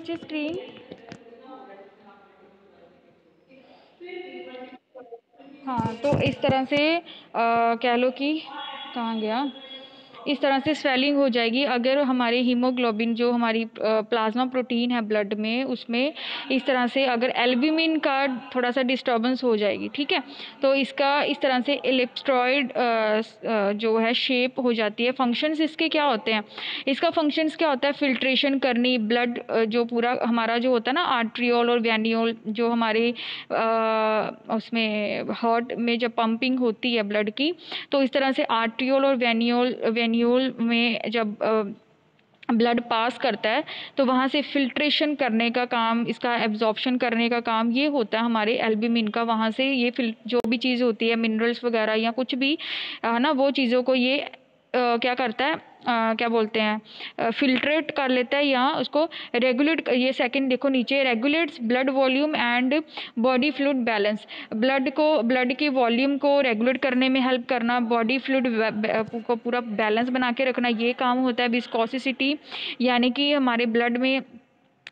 Screen. हाँ, तो इस तरह से कह लो कि कहाँ गया, इस तरह से स्वेलिंग हो जाएगी अगर हमारे हीमोग्लोबिन जो हमारी प्लाज्मा प्रोटीन है ब्लड में, उसमें इस तरह से अगर एल्ब्यूमिन का थोड़ा सा डिस्टर्बेंस हो जाएगी। ठीक है, तो इसका इस तरह से एलिप्सॉइड जो है शेप हो जाती है। फंक्शंस इसके क्या होते हैं, इसका फंक्शंस क्या होता है, फिल्ट्रेशन करनी ब्लड, जो पूरा हमारा जो होता है ना आर्ट्रियोल और वेन्यूल, जो हमारे उसमें हार्ट में जब पंपिंग होती है ब्लड की, तो इस तरह से आर्ट्रियोल और वेन्यूल में जब ब्लड पास करता है तो वहाँ से फिल्ट्रेशन करने का काम, इसका एब्जॉर्प्शन करने का काम ये होता है हमारे एल्ब्यूमिन का। वहाँ से ये जो भी चीज़ होती है, मिनरल्स वगैरह या कुछ भी है ना, वो चीज़ों को ये क्या करता है, क्या बोलते हैं, फिल्ट्रेट कर लेता है या उसको रेगुलेट। ये सेकंड देखो नीचे, regulates blood volume and body fluid balance. Blood के वॉल्यूम को रेगुलेट करने में हेल्प करना, बॉडी फ्लूइड को पूरा बैलेंस बना के रखना, ये काम होता है। विस्कोसिटी यानी कि हमारे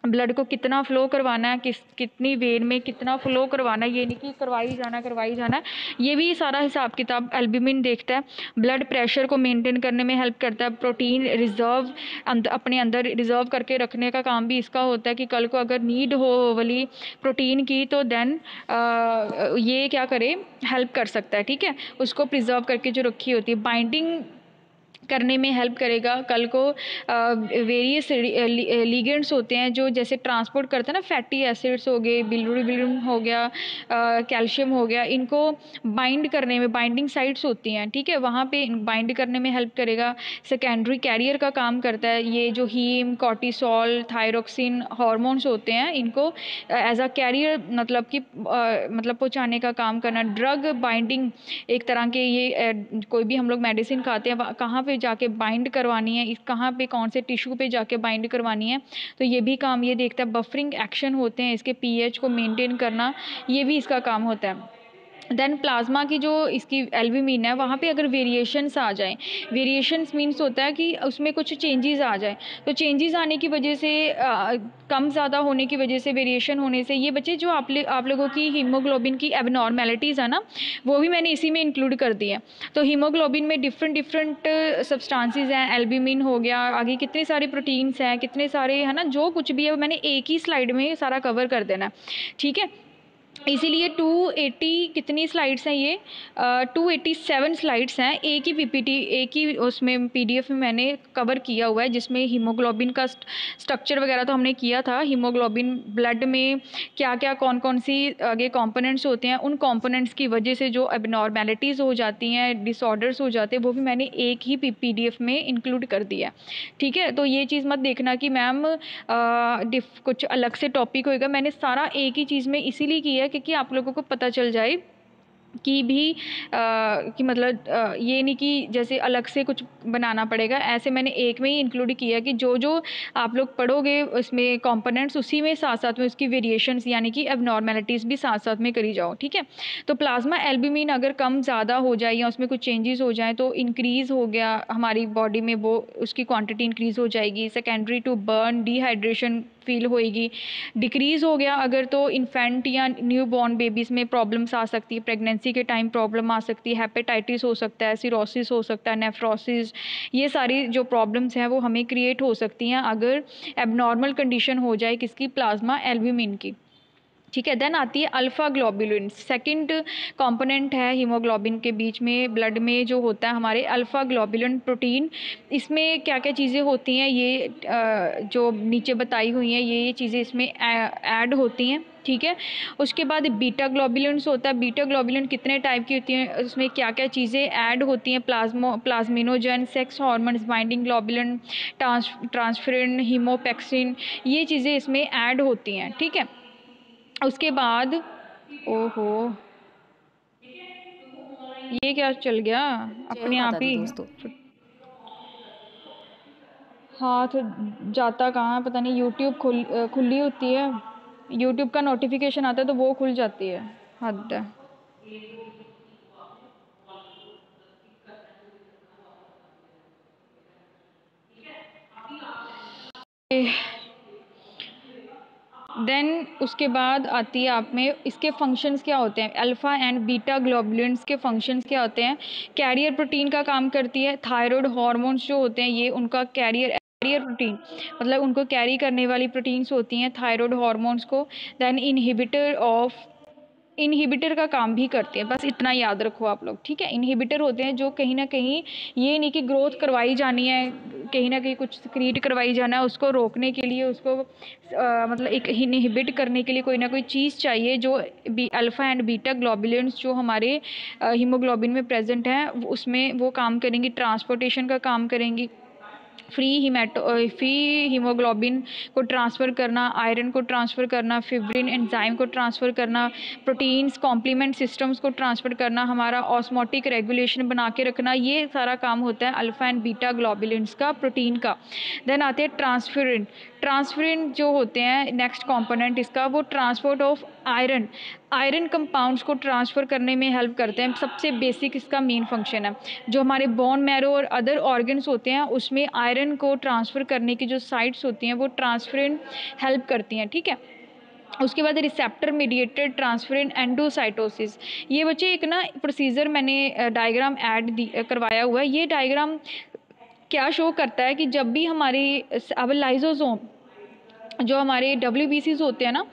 ब्लड को कितना फ्लो करवाना है, कितनी वेन में कितना फ्लो करवाना है, ये नहीं कि करवाई जाना। ये भी सारा हिसाब किताब एल्ब्यूमिन देखता है। ब्लड प्रेशर को मेंटेन करने में हेल्प करता है। प्रोटीन रिजर्व अपने अंदर रिजर्व करके रखने का काम भी इसका होता है कि कल को अगर नीड हो वाली प्रोटीन की तो देन ये क्या करे, हेल्प कर सकता है। ठीक है, उसको प्रिजर्व करके जो रखी होती है, बाइंडिंग करने में हेल्प करेगा। कल को वेरियस लिगेंड्स होते हैं जो जैसे ट्रांसपोर्ट करते हैं ना, फैटी एसिड्स हो गए, बिलिरुबिन हो गया, कैल्शियम हो गया, इनको बाइंड करने में, बाइंडिंग साइट्स होती हैं। ठीक है, वहाँ पे बाइंड करने में हेल्प करेगा। सेकेंडरी कैरियर का काम करता है। ये जो हीम, कॉर्टिसोल, थायरोक्सिन हार्मोन्स होते हैं, इनको एज अ कैरियर मतलब कि मतलब पहुँचाने का काम करना। ड्रग बाइंडिंग एक तरह के ये कोई भी हम लोग मेडिसिन खाते हैं, कहाँ पे जाके बाइंड करवानी है, इस कहाँ पे कौन से टिश्यू पे जाके बाइंड करवानी है, तो ये भी काम ये देखता है। बफरिंग एक्शन होते हैं इसके, पीएच को मेंटेन करना, ये भी इसका काम होता है। देन प्लाज्मा की जो इसकी एल्ब्यूमिन है, वहाँ पे अगर वेरिएशंस आ जाएं, वेरिएशंस मीन्स होता है कि उसमें कुछ चेंजेस आ जाएं, तो चेंजेस आने की वजह से कम ज़्यादा होने की वजह से, वेरिएशन होने से, ये बच्चे जो आप लोगों की हीमोग्लोबिन की एबनॉर्मेलिटीज़ है ना, वो भी मैंने इसी में इंक्लूड कर दी है। तो हीमोग्लोबिन में डिफरेंट डिफरेंट सब्सटेंसेस हैं, एल्ब्यूमिन हो गया, आगे कितने सारे प्रोटीन्स हैं, कितने सारे है ना, जो कुछ भी है मैंने एक ही स्लाइड में सारा कवर कर देना है। ठीक है, इसीलिए 280 कितनी स्लाइड्स हैं ये, 287 स्लाइड्स हैं। एक ही पीपीटी, एक ही उसमें पीडीएफ में मैंने कवर किया हुआ है, जिसमें हीमोग्लोबिन का स्ट्रक्चर वगैरह तो हमने किया था। हीमोग्लोबिन ब्लड में क्या क्या कौन कौन सी आगे कंपोनेंट्स होते हैं, उन कंपोनेंट्स की वजह से जो एबनॉर्मेलिटीज़ हो जाती हैं, डिसऑर्डर्स हो जाते हैं, वो भी मैंने एक ही पीडीएफ में इंक्लूड कर दिया है। ठीक है, तो ये चीज़ मत देखना कि मैम कुछ अलग से टॉपिक होएगा। मैंने सारा एक ही चीज़ में इसीलिए किया है क्योंकि आप लोगों को पता चल जाए कि भी कि मतलब ये नहीं कि जैसे अलग से कुछ बनाना पड़ेगा। ऐसे मैंने एक में ही इंक्लूड किया कि जो जो आप लोग पढ़ोगे उसमें कंपोनेंट्स, उसी में साथ साथ में उसकी वेरिएशंस यानी कि एबनॉर्मेलिटीज़ भी साथ साथ में करी जाओ। ठीक है, तो प्लाज्मा एल्ब्यूमिन अगर कम ज़्यादा हो जाए या उसमें कुछ चेंजेस हो जाए तो इंक्रीज़ हो गया हमारी बॉडी में, वो उसकी क्वांटिटी इंक्रीज़ हो जाएगी। Secondary to burn, dehydration feel होएगी। डिक्रीज़ हो गया अगर, तो इन्फेंट या न्यू बॉर्न बेबीज़ में प्रॉब्लम्स आ सकती है, प्रेगनेंसी के टाइम प्रॉब्लम आ सकती है, हेपेटाइटिस हो सकता है, सिरोसिस हो सकता है, नेफ्रोसिस, ये सारी जो प्रॉब्लम्स हैं वो हमें क्रिएट हो सकती हैं अगर एबनॉर्मल कंडीशन हो जाए किसकी, प्लाज्मा एल्ब्यूमिन की। ठीक है, देन आती है अल्फ़ा ग्लोबुलिन, सेकंड कंपोनेंट है हीमोग्लोबिन के बीच में, ब्लड में जो होता है हमारे, अल्फ़ा ग्लोबुलिन प्रोटीन। इसमें क्या क्या चीज़ें होती हैं, ये जो नीचे बताई हुई हैं ये चीज़ें इसमें ऐड होती हैं। ठीक है, उसके बाद बीटा ग्लोबुलिन्स होता है। बीटा ग्लोबुलिन कितने टाइप की होती हैं, उसमें क्या क्या चीज़ें ऐड होती हैं, plasminogen, sex hormones, binding globulin, transferrin, hemopexin, ये चीज़ें इसमें ऐड होती हैं। ठीक है, उसके बाद, ओहो, ये क्या चल गया जय अपने माता आप दी ही। दोस्तों। हाथ जाता कहाँ है पता नहीं, यूट्यूब खुली होती है, यूट्यूब का नोटिफिकेशन आता है तो वो खुल जाती है, हद है। देन उसके बाद आती है आप में इसके फंक्शंस क्या होते हैं, अल्फ़ा एंड बीटा ग्लोबुलिन्स के फंक्शंस क्या होते हैं। कैरियर प्रोटीन का काम करती है। थायराइड हार्मोन्स जो होते हैं ये उनका कैरियर प्रोटीन मतलब उनको कैरी करने वाली प्रोटीन्स होती हैं थायराइड हार्मोन्स को। देन इनहिबिटर का काम भी करते हैं, बस इतना याद रखो आप लोग, ठीक है। इनहिबिटर होते हैं जो कहीं ना कहीं ये नहीं कि ग्रोथ करवाई जानी है, कहीं ना कहीं कुछ सक्रीट करवाई जाना है, उसको रोकने के लिए उसको मतलब एक इनहिबिट करने के लिए कोई ना कोई चीज़ चाहिए जो अल्फ़ा एंड बीटा ग्लोबुलिन्स जो हमारे हीमोग्लोबिन में प्रेजेंट हैं उसमें वो काम करेंगी, ट्रांसपोर्टेशन का काम करेंगी, फ्री हीमोग्लोबिन को ट्रांसफ़र करना, आयरन को ट्रांसफ़र करना, फिब्रिन एंजाइम को ट्रांसफ़र करना, प्रोटीन्स कॉम्प्लीमेंट सिस्टम्स को ट्रांसफ़र करना, हमारा ऑस्मोटिक रेगुलेशन बना के रखना, ये सारा काम होता है अल्फ़ा एंड बीटा ग्लोबुलिन्स का, प्रोटीन का। देन आते हैं ट्रांसफेरिन। ट्रांसफेरिन जो होते हैं नेक्स्ट कंपोनेंट इसका, वो ट्रांसपोर्ट ऑफ आयरन कंपाउंड्स को ट्रांसफ़र करने में हेल्प करते हैं। सबसे बेसिक इसका मेन फंक्शन है। जो हमारे बोन मैरो और अदर ऑर्गन्स होते हैं उसमें आयरन को ट्रांसफ़र करने की जो साइट्स होती हैं वो ट्रांसफेरिन हेल्प करती हैं, ठीक है। उसके बाद रिसेप्टर मीडिएटेड ट्रांसफेरिन एंडोसाइटोसिस। ये बच्चे एक ना प्रोसीजर मैंने डायग्राम करवाया हुआ है। ये डायग्राम क्या शो करता है कि जब भी हमारी अब लाइजोसोम जो हमारे WBCs होते हैं ना,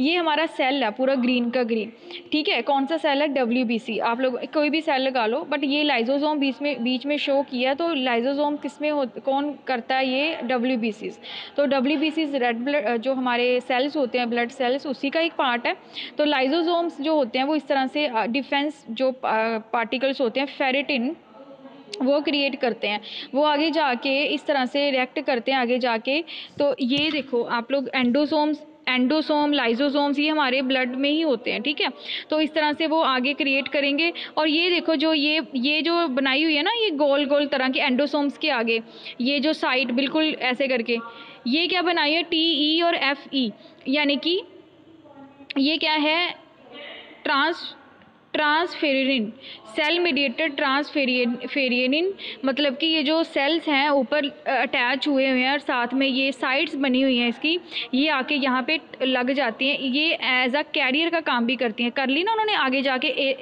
ये हमारा सेल है पूरा ग्रीन का ग्रीन, ठीक है। कौन सा सेल है, WBC। आप लोग कोई भी सेल लगा लो, बट ये लाइजोसोम बीच में शो किया, तो लाइजोसोम किस में कौन करता है, ये WBCs। तो WBCs रेड ब्लड जो हमारे सेल्स होते हैं, ब्लड सेल्स, उसी का एक पार्ट है। तो लाइजोसोम्स जो होते हैं वो इस तरह से डिफेंस जो पार्टिकल्स होते हैं फेरेटिन वो क्रिएट करते हैं, वो आगे जाके इस तरह से रिएक्ट करते हैं आगे जाके। तो ये देखो आप लोग एंडोसोम लाइजोसोम्स ये हमारे ब्लड में ही होते हैं, ठीक है। तो इस तरह से वो आगे क्रिएट करेंगे। और ये देखो जो ये जो बनाई हुई है ना, ये गोल गोल तरह के एंडोसोम्स के आगे ये जो साइड बिल्कुल ऐसे करके ये क्या बनाई है, TE और FE, यानी कि ये क्या है, ट्रांसफेरिन, सेल मीडिएटेड ट्रांसफेरियनिन। मतलब कि ये जो सेल्स हैं ऊपर अटैच हुए हैं और साथ में ये साइड्स बनी हुई हैं इसकी, ये आके यहाँ पे लग जाती हैं, ये एज अ कैरियर का काम भी करती हैं। कर ली ना उन्होंने, आगे जाके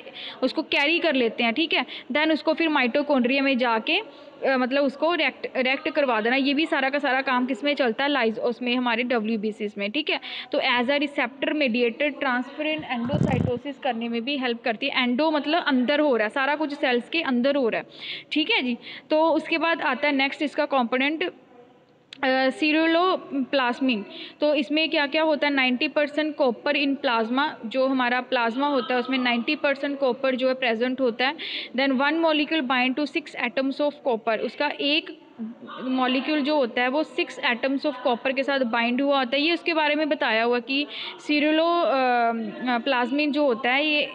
उसको कैरी कर लेते हैं, ठीक है। देन उसको फिर माइटोकॉन्ड्रिया में जाके मतलब उसको रेक्ट करवा देना। ये भी सारा का सारा काम किस में चलता है, लाइज उसमें हमारे WBCs में, ठीक है। तो as a receptor mediated transferrin endocytosis करने में भी हेल्प करती है। एंडो मतलब अंदर हो रहा है, सारा कुछ सेल्स के अंदर हो रहा है, ठीक है जी। तो उसके बाद आता है नेक्स्ट इसका कंपोनेंट सीरोलोप्लाज्मिन। तो इसमें क्या क्या होता है, 90% कॉपर इन प्लाज्मा, जो हमारा प्लाज्मा होता है उसमें 90% कॉपर जो है प्रेजेंट होता है। Then 1 molecule bind to 6 atoms of copper, उसका एक मॉलिक्यूल जो होता है वो 6 एटम्स ऑफ कॉपर के साथ बाइंड हुआ होता है। ये उसके बारे में बताया हुआ कि सीरोलो प्लाज्मिन जो होता है ये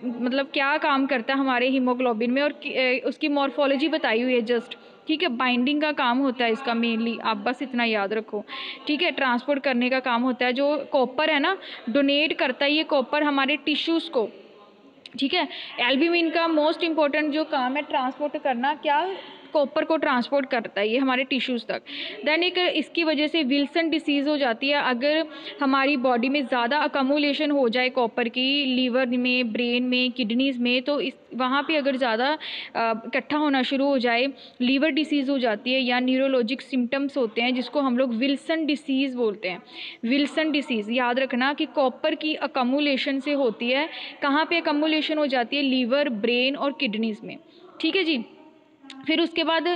मतलब क्या काम करता है हमारे हीमोग्लोबिन में, और उसकी मॉर्फोलॉजी बताई हुई है जस्ट, ठीक है। बाइंडिंग का काम होता है इसका मेनली, आप बस इतना याद रखो, ठीक है। ट्रांसपोर्ट करने का काम होता है, जो कॉपर है ना डोनेट करता है ये कॉपर हमारे टिश्यूज़ को, ठीक है। एल्ब्यूमिन का मोस्ट इंपॉर्टेंट जो काम है ट्रांसपोर्ट करना, क्या, कॉपर को ट्रांसपोर्ट करता है ये हमारे टिश्यूज़ तक। देन एक इसकी वजह से विल्सन डिसीज़ हो जाती है। अगर हमारी बॉडी में ज़्यादा अकमुलेशन हो जाए कॉपर की, लीवर में, ब्रेन में, किडनीज़ में, तो इस वहाँ पे अगर ज़्यादा इकट्ठा होना शुरू हो जाए, लीवर डिसीज़ हो जाती है, या न्यूरोलॉजिक सिम्टम्स होते हैं जिसको हम लोग विल्सन डिसीज़ बोलते हैं। विल्सन डिसीज़ याद रखना कि कॉपर की अकमुलेशन से होती है। कहाँ पे अकमुलेशन हो जाती है, लीवर, ब्रेन और किडनीज़ में, ठीक है जी। फिर उसके बाद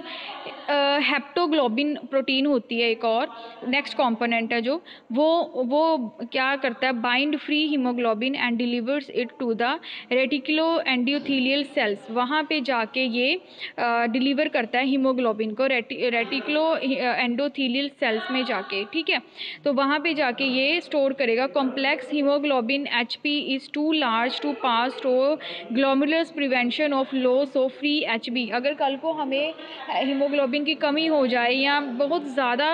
हेप्टोग्लोबिन प्रोटीन होती है एक और नेक्स्ट कंपोनेंट है, जो वो क्या करता है, bind free haemoglobin and delivers it to the reticulo endothelial cells. वहाँ पे जाके ये डिलीवर करता है हीमोग्लोबिन को रेटिकुलो एंडोथेलियल सेल्स में जाके, ठीक है। तो वहाँ पे जाके ये स्टोर करेगा। Complex haemoglobin HP is too large to pass through glomerulus prevention of loss of free HB। अगर कल को हमें हीमोग्लोबिन की कमी हो जाए या बहुत ज़्यादा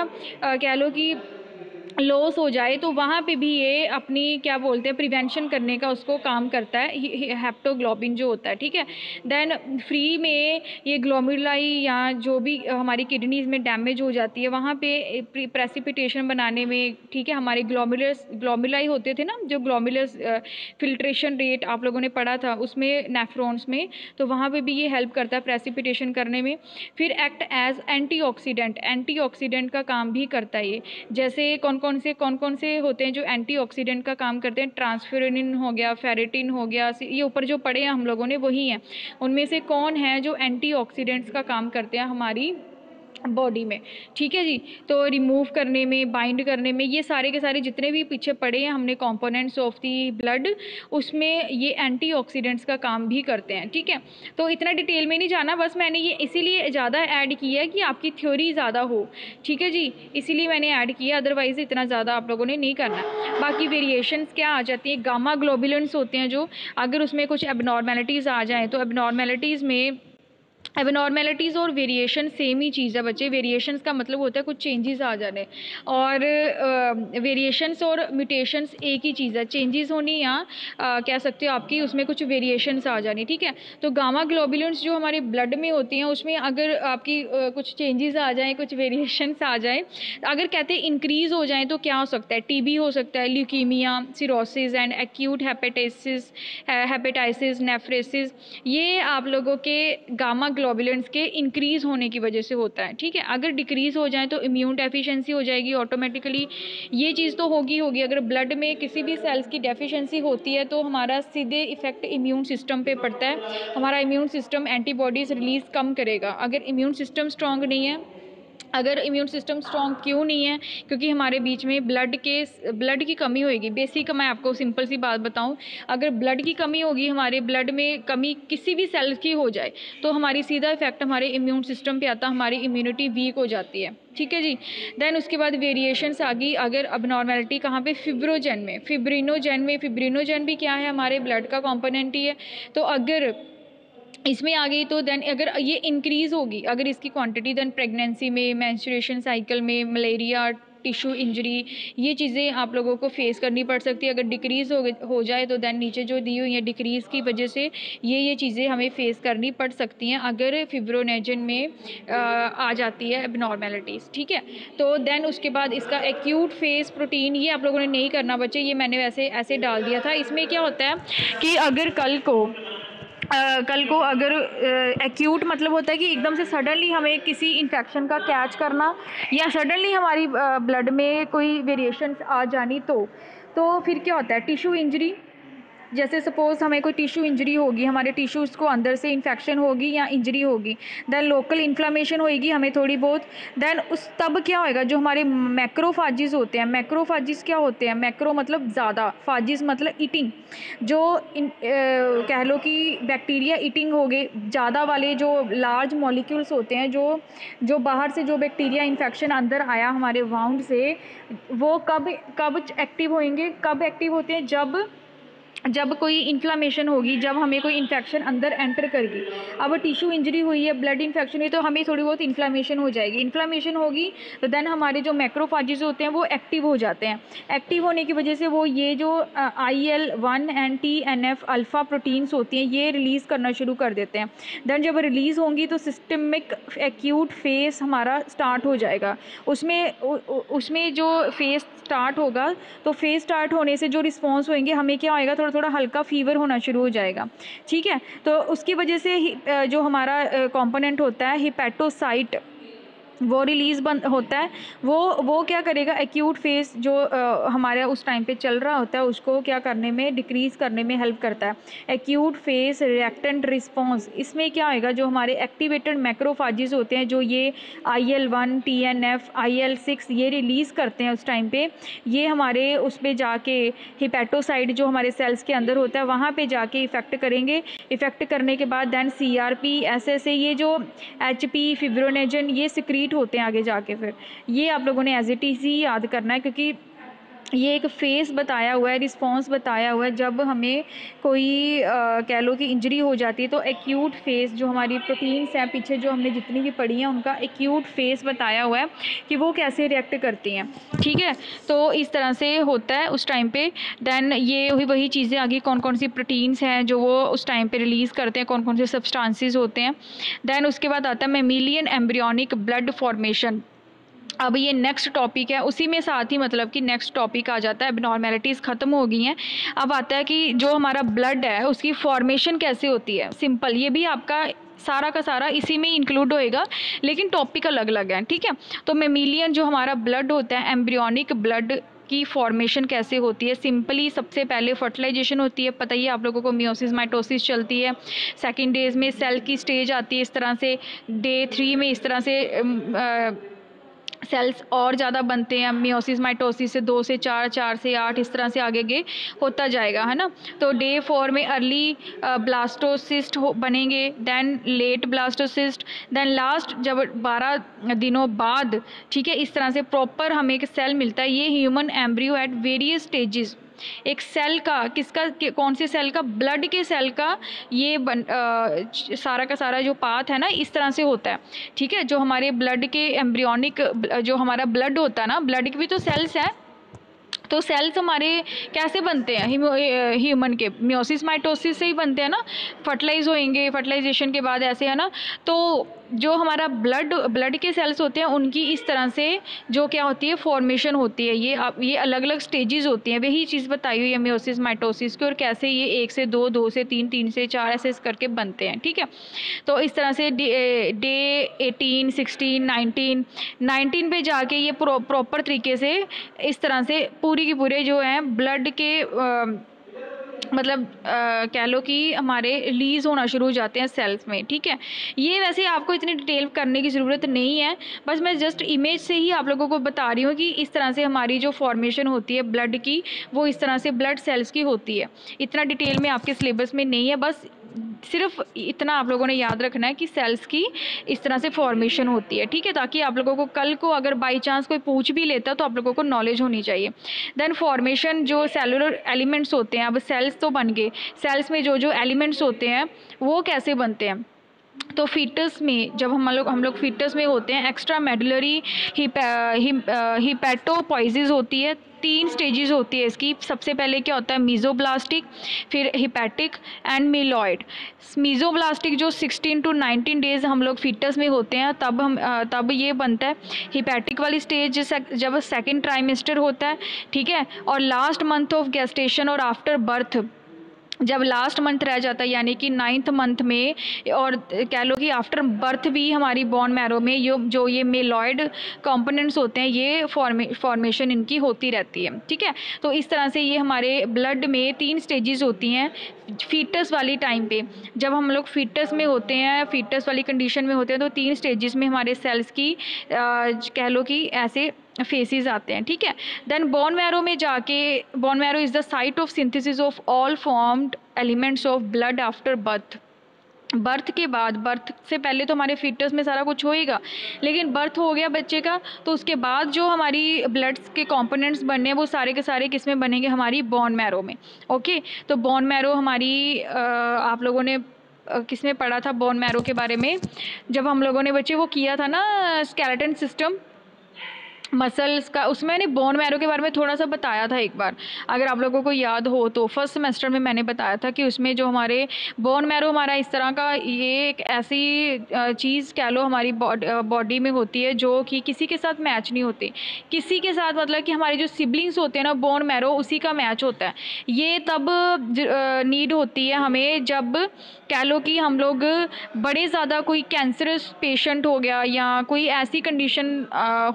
कह लो कि लॉस हो जाए तो वहाँ पे भी ये अपनी क्या बोलते हैं प्रिवेंशन करने का उसको काम करता है, हेप्टोग्लोबिन जो होता है, ठीक है। देन फ्री में ये ग्लोमेरुलाई या जो भी हमारी किडनीज में डैमेज हो जाती है वहाँ पे प्रेसिपिटेशन बनाने में, ठीक है। हमारे ग्लोमेरुलाई होते थे ना, जो ग्लोमेरुलस फिल्ट्रेशन रेट आप लोगों ने पढ़ा था उसमें नेफ्रॉन्स में, तो वहाँ पे भी ये हेल्प करता है प्रेसिपिटेशन करने में। फिर एक्ट एज एंटीऑक्सीडेंट का काम भी करता है ये। जैसे कौन कौन से होते हैं जो एंटीऑक्सीडेंट का काम करते हैं, ट्रांसफेरेनिन हो गया, फेरेटिन हो गया, ये ऊपर जो पढ़े हैं हम लोगों ने वही हैं। उनमें से कौन है जो एंटीऑक्सीडेंट्स का काम करते हैं हमारी बॉडी में, ठीक है जी। तो रिमूव करने में, बाइंड करने में, ये सारे के सारे जितने भी पीछे पड़े हैं हमने कंपोनेंट्स ऑफ दी ब्लड, उसमें ये एंटीऑक्सीडेंट्स का काम भी करते हैं, ठीक है। तो इतना डिटेल में नहीं जाना, बस मैंने ये इसीलिए ज़्यादा ऐड किया है कि आपकी थ्योरी ज़्यादा हो, ठीक है जी, इसीलिए मैंने ऐड किया, अदरवाइज़ इतना ज़्यादा आप लोगों ने नहीं करना। बाकी वेरिएशंस क्या आ जाती हैं, गामा ग्लोबुलेंस होते हैं जो, अगर उसमें कुछ एबनॉर्मेलिटीज़ आ जाएँ तो एबनॉर्मेलिटीज़ और वेरिएशन सेम ही चीज़ है बच्चे। वेरिएशंस का मतलब होता है कुछ चेंजेस आ जाने, और वेरिएशंस और म्यूटेशंस एक ही चीज़ है। चेंजेस होनी या कह सकते हो आपकी उसमें कुछ वेरिएशंस आ जानी, ठीक है। तो गामा ग्लोबुलेंस जो हमारे ब्लड में होती हैं उसमें अगर आपकी कुछ चेंजेस आ जाएँ, कुछ वेरिएशंस आ जाएँ, अगर कहते हैं इंक्रीज़ हो जाएँ तो क्या हो सकता है, टीबी हो सकता है, leukaemia, cirrhosis and acute hepatitis nephrosis, ये आप लोगों के गामा ग्लोबुलेंट्स के इंक्रीज़ होने की वजह से होता है, ठीक है। अगर डिक्रीज़ हो जाए तो इम्यून डेफिशिएंसी हो जाएगी ऑटोमेटिकली, ये चीज़ तो होगी। अगर ब्लड में किसी भी सेल्स की डेफिशिएंसी होती है तो हमारा सीधे इफेक्ट इम्यून सिस्टम पे पड़ता है, हमारा इम्यून सिस्टम एंटीबॉडीज़ रिलीज़ कम करेगा। अगर इम्यून सिस्टम स्ट्रॉन्ग नहीं है, अगर इम्यून सिस्टम स्ट्रॉन्ग क्यों नहीं है, क्योंकि हमारे बीच में ब्लड की कमी होगी। बेसिक मैं आपको सिंपल सी बात बताऊं, अगर ब्लड की कमी होगी, हमारे ब्लड में कमी किसी भी सेल की हो जाए तो हमारी सीधा इफेक्ट हमारे इम्यून सिस्टम पे आता है, हमारी इम्यूनिटी वीक हो जाती है, ठीक है जी। देन उसके बाद वेरिएशंस आ गई, अगर अबनॉर्मेलिटी कहाँ पे, फिब्रिनोजेन भी क्या है, हमारे ब्लड का कॉम्पोनेंट ही है। तो अगर इसमें आ गई तो देन अगर ये इंक्रीज़ होगी, अगर इसकी क्वांटिटी, देन प्रेगनेंसी में, मेंस्ट्रुएशन साइकिल में, मलेरिया, टिश्यू इंजरी, ये चीज़ें आप लोगों को फेस करनी पड़ सकती है। अगर डिक्रीज़ हो जाए तो देन नीचे जो दी हुई है डिक्रीज़ की वजह से ये चीज़ें हमें फेस करनी पड़ सकती हैं अगर फिब्रोनेजन में आ जाती है एबनॉर्मेलिटीज़, ठीक है। तो देन उसके बाद इसका एक्यूट फेस प्रोटीन, ये आप लोगों ने नहीं करना बच्चे, ये मैंने वैसे ऐसे डाल दिया था। इसमें क्या होता है कि अगर कल को अगर एक्यूट मतलब होता है कि एकदम से सडनली हमें किसी इन्फेक्शन का कैच करना, या सडनली हमारी ब्लड में कोई वेरिएशंस आ जानी, तो फिर क्या होता है, टिश्यू इंजरी। जैसे सपोज़ हमें कोई टिश्यू इंजरी होगी, हमारे टिश्यूज़ को अंदर से इन्फेक्शन होगी या इंजरी होगी, देन लोकल इन्फ्लामेशन होएगी हमें थोड़ी बहुत। देन तब क्या होएगा, जो हमारे मैक्रोफाजिस होते हैं, मैक्रोफाजिस क्या होते हैं, मैक्रो मतलब ज़्यादा, फाजिस मतलब ईटिंग, जो कह लो कि बैक्टीरिया ईटिंग हो गए ज़्यादा वाले, जो लार्ज मॉलिक्यूल्स होते हैं, जो बाहर से जो बैक्टीरिया इन्फेक्शन अंदर आया हमारे वाउंड से, वो कब एक्टिव होंगे, कब एक्टिव होते हैं, जब कोई इन्फ्लामेशन होगी, जब हमें कोई इन्फेक्शन अंदर एंटर करेगी। अब टिश्यू इंजरी हुई है, ब्लड इन्फेक्शन हुई, तो हमें थोड़ी बहुत इन्फ्लामेशन हो जाएगी। इन्फ्लामेशन होगी तो देन हमारे जो मैक्रोफाजिस होते हैं वो एक्टिव हो जाते हैं। एक्टिव होने की वजह से वो ये जो IL-1 and TNF alpha proteins होती हैं ये रिलीज़ करना शुरू कर देते हैं। देन जब रिलीज़ होंगी तो सिस्टमिक एक्यूट फेस हमारा स्टार्ट हो जाएगा। उसमें जो फेस स्टार्ट होगा, तो फेस स्टार्ट होने से जो रिस्पॉन्स होंगे, हमें क्या होएगा, थोड़ा हल्का फीवर होना शुरू हो जाएगा, ठीक है। तो उसकी वजह से जो हमारा कंपोनेंट होता है हिपैटोसाइट, वो रिलीज़ बंद होता है। वो क्या करेगा, एक्यूट फेस जो हमारा उस टाइम पे चल रहा होता है उसको क्या करने में, डिक्रीज़ करने में हेल्प करता है। एक्यूट फेस रिएक्टेंट रिस्पॉन्स, इसमें क्या होएगा, जो हमारे एक्टिवेटेड मैक्रोफाजिस होते हैं, जो ये IL-1 TNF IL-6 ये रिलीज़ करते हैं उस टाइम पे, ये हमारे उस पर जाके हिपैटोसाइट जो हमारे सेल्स के अंदर होता है वहाँ पे जाके इफ़ेक्ट करेंगे। इफ़ेक्ट करने के बाद दैन CRP ऐसे ये जो HP फिब्रोनेजन ये सिक्रीट होते हैं आगे जाके। फिर ये आप लोगों ने एज इट इज़ ही याद करना है, क्योंकि ये एक फेस बताया हुआ है, रिस्पॉन्स बताया हुआ है। जब हमें कोई कह लो कि इंजरी हो जाती है तो एक्यूट फेस, जो हमारी प्रोटीन्स हैं पीछे जो हमने जितनी भी पढ़ी हैं उनका एक्यूट फेस बताया हुआ है कि वो कैसे रिएक्ट करती हैं, ठीक है। तो इस तरह से होता है उस टाइम पे। देन ये वही चीज़ें आगे, कौन कौन सी प्रोटीन्स हैं जो वो उस टाइम पे रिलीज़ करते हैं, कौन कौन से सब्सटेंसेस होते हैं। देन उसके बाद आता है मेमिलियन एम्ब्रियोनिक ब्लड फॉर्मेशन। अब ये नेक्स्ट टॉपिक है, उसी में साथ ही मतलब कि नेक्स्ट टॉपिक आ जाता है। एबनॉर्मेलिटीज़ ख़त्म हो गई हैं, अब आता है कि जो हमारा ब्लड है उसकी फॉर्मेशन कैसे होती है। सिंपल, ये भी आपका सारा का सारा इसी में इंक्लूड होएगा, लेकिन टॉपिक अलग अलग है, ठीक है। तो मेमिलियन जो हमारा ब्लड होता है, एम्ब्रियोनिक ब्लड की फॉर्मेशन कैसे होती है। सिंपली सबसे पहले फर्टिलाइजेशन होती है, पता ही है आप लोगों को, मियोसिस माइटोसिस चलती है। सेकेंड डेज में सेल की स्टेज आती है इस तरह से, डे 3 में इस तरह से सेल्स और ज़्यादा बनते हैं। मियोसिस माइटोसिस से 2 से 4, 4 से 8, इस तरह से आगे होता जाएगा, है ना। तो डे 4 में अर्ली ब्लास्टोसिस्ट बनेंगे, then late blastocyst, then last जब 12 दिनों बाद, ठीक है, इस तरह से प्रॉपर हमें एक सेल मिलता है। ये human embryo at various stages, एक सेल का, किसका, कौन से सेल का, ब्लड के सेल का, ये सारा का सारा जो पाथ है ना इस तरह से होता है, ठीक है। जो हमारे ब्लड के एम्ब्रियोनिक, जो हमारा ब्लड होता है ना, ब्लड के भी तो सेल्स हैं। तो सेल्स हमारे कैसे बनते हैं, ह्यूमन के मियोसिस माइटोसिस से ही बनते हैं ना, फर्टिलाइज होएंगे, फर्टिलाइजेशन के बाद ऐसे, है ना। तो जो हमारा ब्लड के सेल्स होते हैं उनकी इस तरह से जो क्या होती है, फॉर्मेशन होती है। ये अलग अलग स्टेजेस होती हैं, वही चीज़ बताई हुई है मियोसिस माइटोसिस की, और कैसे ये 1 से 2, 2 से 3, 3 से 4 ऐसे करके बनते हैं, ठीक है। तो इस तरह से डे 18, 16, 19 पे जाके ये प्रॉपर तरीके से इस तरह से पूरी की पूरे जो हैं ब्लड के मतलब कह लो कि हमारे रिलीज़ होना शुरू हो जाते हैं सेल्स में, ठीक है। ये वैसे आपको इतनी डिटेल करने की ज़रूरत नहीं है, बस मैं जस्ट इमेज से ही आप लोगों को बता रही हूँ कि इस तरह से हमारी जो फॉर्मेशन होती है ब्लड की, वो इस तरह से ब्लड सेल्स की होती है। इतना डिटेल में आपके सिलेबस में नहीं है, बस सिर्फ इतना आप लोगों ने याद रखना है कि सेल्स की इस तरह से फॉर्मेशन होती है, ठीक है, ताकि आप लोगों को कल को अगर बाई चांस कोई पूछ भी लेता तो आप लोगों को नॉलेज होनी चाहिए। देन फॉर्मेशन, जो सेलुलर एलिमेंट्स होते हैं, अब सेल्स तो बन गए, सेल्स में जो जो एलिमेंट्स होते हैं वो कैसे बनते हैं। तो फीटस में जब हम लोग फीटस में होते हैं, एक्स्ट्रा मेडुलरी हिपैटोपोइसिस होती है। 3 स्टेजेस होती है इसकी। सबसे पहले क्या होता है, मीज़ोब्लास्टिक, फिर हिपैटिक एंड मीलॉइड। मीज़ोब्लास्टिक जो 16 to 19 डेज हम लोग फीटस में होते हैं, तब ये बनता है। हिपैटिक वाली स्टेज जब सेकेंड ट्राइमेस्टर होता है, ठीक है, और लास्ट मंथ ऑफ गेस्टेशन और आफ्टर बर्थ, जब लास्ट मंथ रह जाता है यानी कि 9th मंथ में, और कह लो कि आफ्टर बर्थ भी हमारी बोन मैरो में जो ये मेलॉइड कंपोनेंट्स होते हैं, ये फॉर्मेशन इनकी होती रहती है, ठीक है। तो इस तरह से ये हमारे ब्लड में 3 स्टेजेस होती हैं फीटस वाली टाइम पे। जब हम लोग फीटस में होते हैं, फीटस वाली कंडीशन में होते हैं, तो 3 स्टेजेस में हमारे सेल्स की कह लो कि ऐसे फेसेस आते हैं, ठीक है। देन बोन मैरो में जाके, bone marrow is the site of synthesis of all formed elements of blood after birth. Birth के बाद, बर्थ से पहले तो हमारे फीटस में सारा कुछ होएगा, लेकिन बर्थ हो गया बच्चे का तो उसके बाद जो हमारी ब्लड के कंपोनेंट्स बनने हैं वो सारे के सारे किस में बनेंगे, हमारी बोन मैरो में। ओके, तो बोन मैरो हमारी आप लोगों ने किस में पढ़ा था बोन मैरो के बारे में, जब हम लोगों ने बच्चे वो किया था ना स्केलेटन सिस्टम मसल्स का, उसमें मैंने बोन मैरो के बारे में थोड़ा सा बताया था एक बार, अगर आप लोगों को याद हो तो। फर्स्ट सेमेस्टर में मैंने बताया था कि उसमें जो हमारे बोन मैरो हमारा इस तरह का, ये एक ऐसी चीज़ कह लो हमारी बॉडी में होती है जो कि किसी के साथ मैच नहीं होती। किसी के साथ मतलब कि हमारे जो सिबलिंग्स होते हैं ना, बोन मैरो उसी का मैच होता है। ये तब नीड होती है हमें जब कह लो कि हम लोग बड़े ज़्यादा कोई कैंसरस पेशेंट हो गया या कोई ऐसी कंडीशन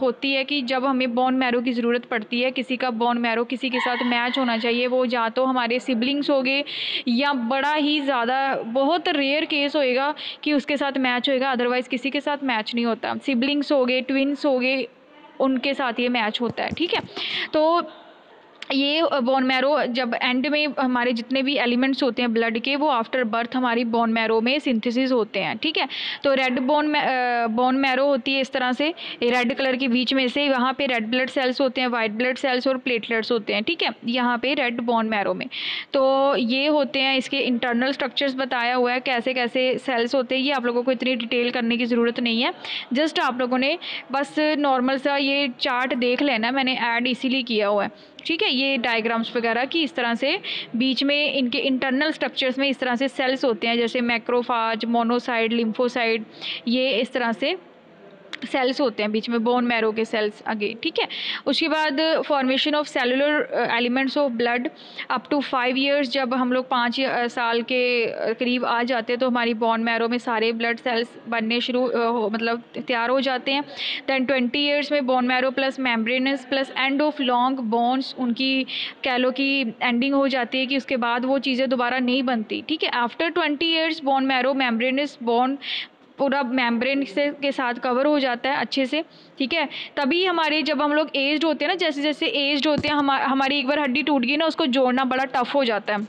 होती है कि जब हमें बोन मैरो की ज़रूरत पड़ती है, किसी का बोन मैरो किसी के साथ मैच होना चाहिए, वो या तो हमारे सिबलिंग्स हो गए या बड़ा ही ज़्यादा बहुत रेयर केस होएगा कि उसके साथ मैच होएगा, अदरवाइज़ किसी के साथ मैच नहीं होता। सिबलिंग्स हो गए, ट्विन्स हो गए, उनके साथ ये मैच होता है, ठीक है। तो ये बोन मैरो जब एंड में हमारे जितने भी एलिमेंट्स होते हैं ब्लड के वो आफ्टर बर्थ हमारी बोन मैरो में सिंथेसिस होते हैं, ठीक है। तो रेड बोन मैरो होती है इस तरह से, रेड कलर के बीच में से वहाँ पे रेड ब्लड सेल्स होते हैं, वाइट ब्लड सेल्स और प्लेटलेट्स होते हैं, ठीक है, यहाँ पे रेड बोन मैरो में। तो ये होते हैं, इसके इंटरनल स्ट्रक्चर्स बताया हुआ है कैसे कैसे सेल्स होते हैं। ये आप लोगों को इतनी डिटेल करने की ज़रूरत नहीं है, जस्ट आप लोगों ने बस नॉर्मल सा ये चार्ट देख लेना, मैंने ऐड इसीलिए किया हुआ है, ठीक है। ये डायग्राम्स वगैरह की इस तरह से बीच में इनके इंटरनल स्ट्रक्चर्स में इस तरह से सेल्स होते हैं, जैसे मैक्रोफाज, मोनोसाइट, लिम्फोसाइट, ये इस तरह से सेल्स होते हैं बीच में, बोन मैरो के सेल्स आगे, ठीक है। उसके बाद formation of cellular elements of blood up to 5 years, जब हम लोग 5 साल के करीब आ जाते हैं तो हमारी बोन मैरो में सारे ब्लड सेल्स बनने शुरू मतलब तैयार हो जाते हैं। दैन 20 years में bone marrow plus membranes plus end of long bones, उनकी कह लो कि एंडिंग हो जाती है कि उसके बाद वो चीज़ें दोबारा नहीं बनती, ठीक है। After 20 years bone marrow membranes bone पूरा मेम्ब्रेन से के साथ कवर हो जाता है अच्छे से, ठीक है। तभी हमारे जब हम लोग एज्ड होते हैं ना, जैसे जैसे एज्ड होते हैं हमारी एक बार हड्डी टूट गई ना, उसको जोड़ना बड़ा टफ हो जाता है,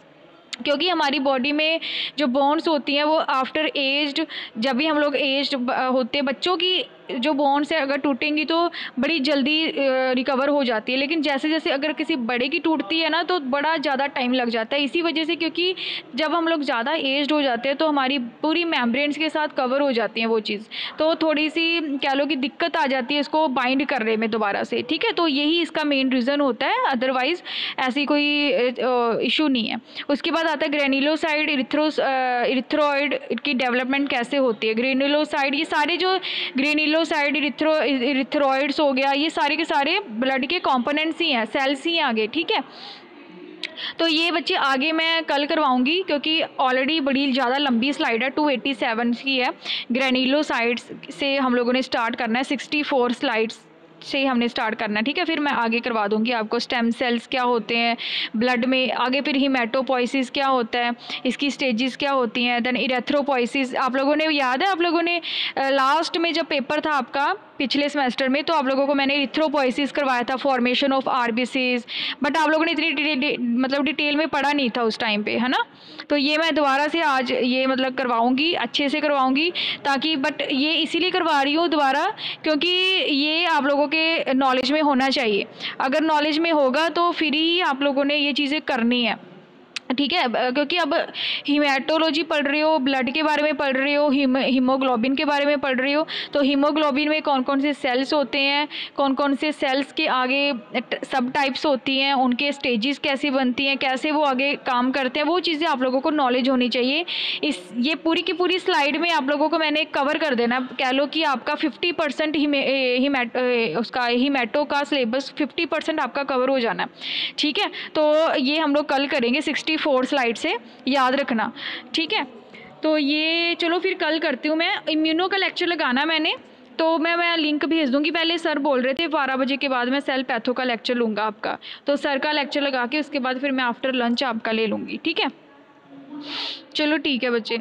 क्योंकि हमारी बॉडी में जो बोन्स होती हैं वो आफ्टर एज्ड, जब भी हम लोग एज्ड होते हैं, बच्चों की जो बोन्स है अगर टूटेंगी तो बड़ी जल्दी रिकवर हो जाती है, लेकिन जैसे जैसे अगर किसी बड़े की टूटती है ना तो बड़ा ज़्यादा टाइम लग जाता है। इसी वजह से, क्योंकि जब हम लोग ज़्यादा एज्ड हो जाते हैं तो हमारी पूरी मेम्ब्रेन्स के साथ कवर हो जाती हैं वो चीज़, तो थोड़ी सी कह लो कि दिक्कत आ जाती है इसको बाइंड करने में दोबारा से, ठीक है। तो यही इसका मेन रीज़न होता है, अदरवाइज़ ऐसी कोई इशू नहीं है। उसके बाद आता है ग्रेनुलोसाइड इरिथ्रोइड की डेवलपमेंट कैसे होती है। ग्रेनुलोसाइड, ये सारे जो ग्रेनुलोसाइड इरिथ्रोइड्स हो गया, ये सारे के सारे ब्लड के कंपोनेंट्स ही हैं, सेल्स ही हैं आगे, ठीक है। तो ये बच्चे आगे मैं कल करवाऊंगी, क्योंकि ऑलरेडी बड़ी ज़्यादा लंबी स्लाइड है, 287 की है। ग्रेनुलोसाइड्स से हम लोगों ने स्टार्ट करना है, 64 स्लाइड्स से हमने स्टार्ट करना है, ठीक है। फिर मैं आगे करवा दूंगी आपको स्टेम सेल्स क्या होते हैं ब्लड में, आगे फिर हीमेटोपोइसिस क्या होता है, इसकी स्टेजेस क्या होती हैं, देन इरेथ्रोपोइसिस। आप लोगों ने याद है, आप लोगों ने लास्ट में जब पेपर था आपका पिछले सेमेस्टर में, तो आप लोगों को मैंने इरेथ्रोपोइसिस करवाया था, फॉर्मेशन ऑफ आरबीसीज, बट आप लोगों ने इतनी मतलब डिटेल में पढ़ा नहीं था उस टाइम पे, है ना। तो ये मैं दोबारा से आज ये मतलब करवाऊंगी, अच्छे से करवाऊंगी, ताकि बट ये इसीलिए करवा रही हूँ दोबारा क्योंकि ये आप लोगों के नॉलेज में होना चाहिए। अगर नॉलेज में होगा तो फिर ही आप लोगों ने ये चीज़ें करनी है, ठीक है। क्योंकि अब हीमेटोलॉजी पढ़ रहे हो, ब्लड के बारे में पढ़ रहे हो, हीमोग्लोबिन के बारे में पढ़ रहे हो, तो हीमोग्लोबिन में कौन कौन से सेल्स होते हैं, कौन कौन से सेल्स के आगे सब टाइप्स होती हैं, उनके स्टेजेस कैसी बनती हैं, कैसे वो आगे काम करते हैं, वो चीज़ें आप लोगों को नॉलेज होनी चाहिए। ये पूरी की पूरी स्लाइड में आप लोगों को मैंने कवर कर देना, कह लो कि आपका 50% उसका हीमेटो का सिलेबस 50% आपका कवर हो जाना है, ठीक है। तो ये हम लोग कल करेंगे 64 स्लाइड से, याद रखना, ठीक है। तो ये चलो फिर कल करती हूँ मैं। इम्यूनो का लेक्चर लगाना मैंने, तो मैं लिंक भेज दूंगी। पहले सर बोल रहे थे 12 बजे के बाद मैं सेल पैथो का लेक्चर लूँगा आपका, तो सर का लेक्चर लगा के उसके बाद फिर मैं आफ्टर लंच आपका ले लूँगी, ठीक है। चलो ठीक है बच्चे।